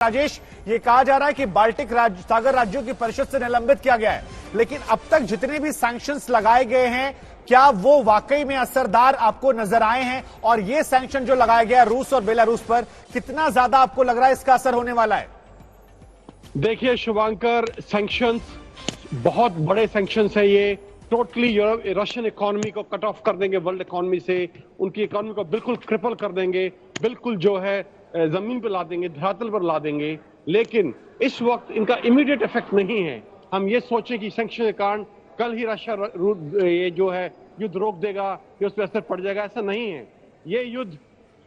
राजेश, ये कहा जा रहा है कि बाल्टिक सागर राज्यों की परिषद से निलंबित किया गया है, लेकिन अब तक जितने भी सैंक्शंस लगाए गए हैं, क्या वो वाकई में असरदार आपको नजर आए हैं? और ये सैंक्शन जो लगाया गया रूस और बेलारूस पर, कितना ज्यादा आपको लग रहा है इसका असर होने वाला है? देखिए शुभांकर, सैंक्शंस बहुत बड़े सैंक्शंस है। ये टोटली रशियन इकोनॉमी को कट ऑफ कर देंगे वर्ल्ड इकोनॉमी से, उनकी इकोनॉमी को बिल्कुल क्रिपल कर देंगे, बिल्कुल जो है जमीन पर ला देंगे, धरातल पर ला देंगे। लेकिन इस वक्त इनका इमीडिएट इफेक्ट नहीं है। हम ये सोचें कि सैंक्शन के कारण कल ही रशिया ये जो है युद्ध रोक देगा या उस पर असर पड़ जाएगा, ऐसा नहीं है। ये युद्ध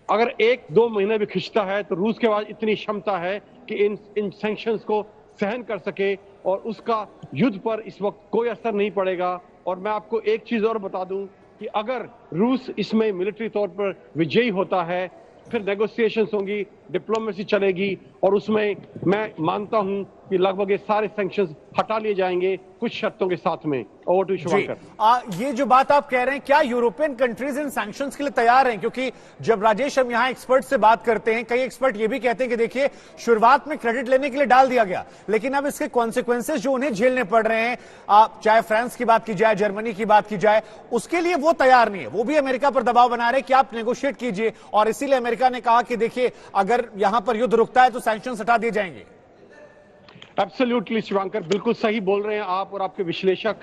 अगर 1-2 महीने भी खिंचता है तो रूस के पास इतनी क्षमता है कि इन सैंक्शंस को सहन कर सके और उसका युद्ध पर इस वक्त कोई असर नहीं पड़ेगा। और मैं आपको एक चीज और बता दूं कि अगर रूस इसमें मिलिट्री तौर पर विजयी होता है, फिर नेगोशिएशंस होंगी, डिप्लोमेसी चलेगी और उसमें मैं मानता हूं कि लगभग ये सारे सैंक्शंस हटा लिए जाएंगे कुछ शर्तों के साथ में। Over to Shubhankar. ये जो बात आप कह रहे हैं, क्या यूरोपियन कंट्रीज इन सैंक्शंस के लिए तैयार हैं? क्योंकि जब राजेश हम यहां एक्सपर्ट से बात करते हैं, कई एक्सपर्ट ये भी कहते हैं कि देखिए शुरुआत में क्रेडिट लेने के लिए डाल दिया गया, लेकिन अब इसके कॉन्सिक्वेंसेज जो उन्हें झेलने पड़ रहे हैं, चाहे फ्रांस की बात की जाए, जर्मनी की बात की जाए, उसके लिए वो तैयार नहीं है। वो भी अमेरिका पर दबाव बना रहे हैं कि आप नेगोशिएट कीजिए, और इसीलिए अमेरिका ने कहा कि देखिए अगर यहां पर युद्ध रुकता है तो सैंक्शंस हटा दिए जाएंगे। एब्सोल्युटली शिवांकर, बिल्कुल सही बोल रहे हैं आप और आपके विश्लेषक।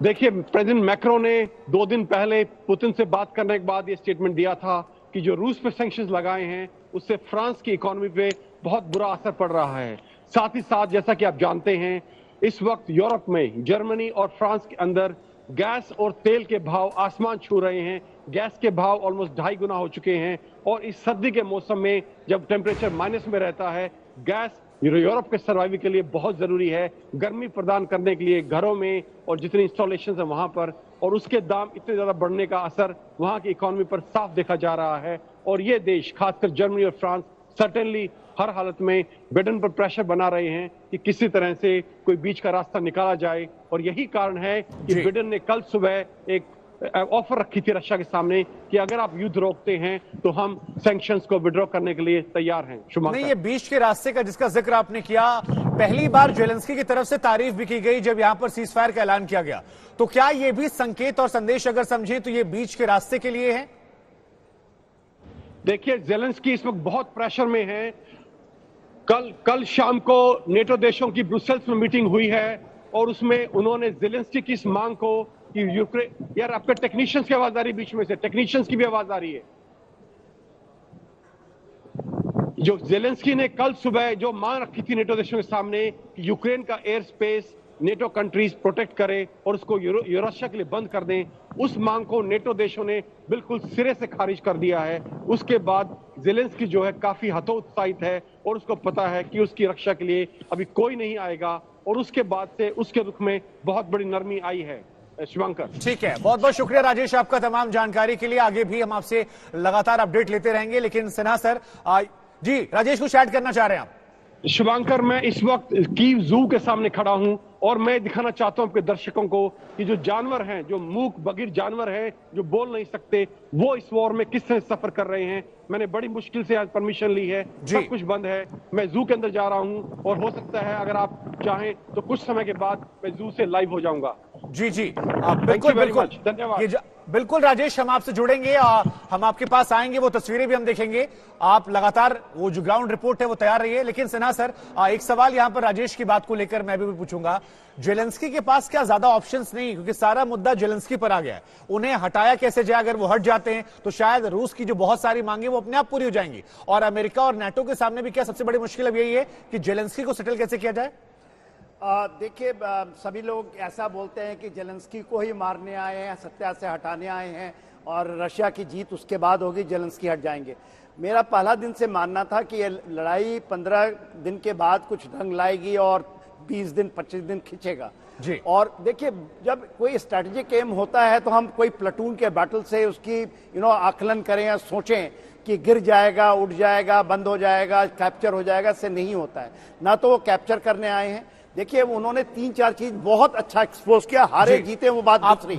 देखिए प्रेसिडेंट मैक्रो ने 2 दिन पहले पुतिन से बात करने के बाद ये स्टेटमेंट दिया था कि जो रूस पे सैंक्शंस लगाए हैं उससे फ्रांस की इकोनॉमी पे बहुत बुरा असर पड़ रहा है। साथ ही साथ जैसा कि आप जानते हैं, इस वक्त यूरोप में जर्मनी और फ्रांस के अंदर गैस और तेल के भाव आसमान छू रहे हैं। गैस के भाव ऑलमोस्ट 2.5 गुना हो चुके हैं और इस सर्दी के मौसम में जब टेम्परेचर माइनस में रहता है, गैस यूरोप के सर्वाइवल के लिए बहुत जरूरी है, गर्मी प्रदान करने के लिए घरों में और जितनी इंस्टॉलेशन है वहां पर। और उसके दाम इतने ज्यादा बढ़ने का असर वहां की इकोनॉमी पर साफ देखा जा रहा है। और ये देश, खासकर जर्मनी और फ्रांस, सर्टेनली हर हालत में बिडेन पर प्रेशर बना रहे हैं कि किसी तरह से कोई बीच का रास्ता निकाला जाए। और यही कारण है कि बिडेन ने कल सुबह एक ऑफर रखी थी रशिया के सामने कि अगर आप युद्ध रोकते हैं तो हम सैंक्शंस को विड्रॉ करने के लिए तैयार हैं। नहीं, ये बीच के रास्ते का जिसका जिक्र आपने किया, पहली बार जेलेंस्की की तरफ से तारीफ भी की गई जब यहां पर सीज फायर का ऐलान किया गया, तो क्या ये भी संकेत और संदेश अगर समझें तो ये बीच के रास्ते के लिए है? देखिए जेलेंस्की इस वक्त बहुत प्रेशर में है। कल शाम को नेटो देशों की ब्रुसेल्स में मीटिंग हुई है और उसमें उन्होंने जेलेंस्की की इस मांग को कि यूक्रेन, यार आपके टेक्नीशियंस की आवाज आ रही, बीच में से टेक्नीशियंस की भी आवाज आ रही है। जो जेलेंस्की ने कल सुबह जो मांग रखी थी नेटो देशों के सामने कि यूक्रेन का air space NATO countries protect करे और उसको रशिया के लिए बंद कर दें, उस मांग को नेटो देशों ने बिल्कुल सिरे से खारिज कर दिया है। उसके बाद जेलेंस्की जो है काफी हतोत्साहित है और उसको पता है कि उसकी रक्षा के लिए अभी कोई नहीं आएगा। और उसके बाद से उसके रुख में बहुत बड़ी नरमी आई है। शिवांकर, ठीक है, बहुत बहुत शुक्रिया राजेश आपका तमाम जानकारी के लिए। आगे भी हम आपसे लगातार अपडेट लेते रहेंगे। लेकिन सिन्हा सर, जी राजेश कुछ ऐड करना चाह रहे हैं आप? शिवांकर, मैं इस वक्त कीव जू के सामने खड़ा हूं और मैं दिखाना चाहता हूं आपके दर्शकों को कि जो जानवर हैं, जो मूक बधिर जानवर हैं, जो बोल नहीं सकते, वो इस वॉर में किस तरह सफर कर रहे हैं। मैंने बड़ी मुश्किल से आज परमिशन ली है, सब कुछ बंद है, मैं जू के अंदर जा रहा हूं और हो सकता है अगर आप चाहें तो कुछ समय के बाद मैं जू से लाइव हो जाऊंगा। जी जी, बिल्कुल बिल्कुल, धन्यवाद। बिल्कुल राजेश, हम आपसे जुड़ेंगे, हम आपके पास आएंगे, वो तस्वीरें भी हम देखेंगे। आप लगातार वो जो ग्राउंड रिपोर्ट है वो तैयार रही है। लेकिन सिन्हा सर, एक सवाल यहां पर राजेश की बात को लेकर मैं भी पूछूंगा। जेलेंस्की के पास क्या ज्यादा ऑप्शंस नहीं, क्योंकि सारा मुद्दा जेलेंस्की पर आ गया है, उन्हें हटाया कैसे जाए? अगर वो हट जाते हैं तो शायद रूस की जो बहुत सारी मांगे वो अपने आप पूरी हो जाएंगी। और अमेरिका और नाटो के सामने भी क्या सबसे बड़ी मुश्किल अब यही है कि जेलेंस्की को सेटल कैसे किया जाए? देखिए, सभी लोग ऐसा बोलते हैं कि जेलेंस्की को ही मारने आए हैं, सत्ता से हटाने आए हैं और रशिया की जीत उसके बाद होगी, जेलेंस्की हट जाएंगे। मेरा पहला दिन से मानना था कि ये लड़ाई 15 दिन के बाद कुछ ढंग लाएगी और 20 दिन 25 दिन खींचेगा जी। और देखिए, जब कोई स्ट्रैटेजिक एम होता है तो हम कोई प्लाटून के बैटल से उसकी आकलन करें या सोचें कि गिर जाएगा, उठ जाएगा, बंद हो जाएगा, कैप्चर हो जाएगा, इससे नहीं होता है। ना तो वो कैप्चर करने आए हैं। देखिए, उन्होंने 3-4 चीज बहुत अच्छा एक्सपोज किया, हारे जीते वो बात दूसरी।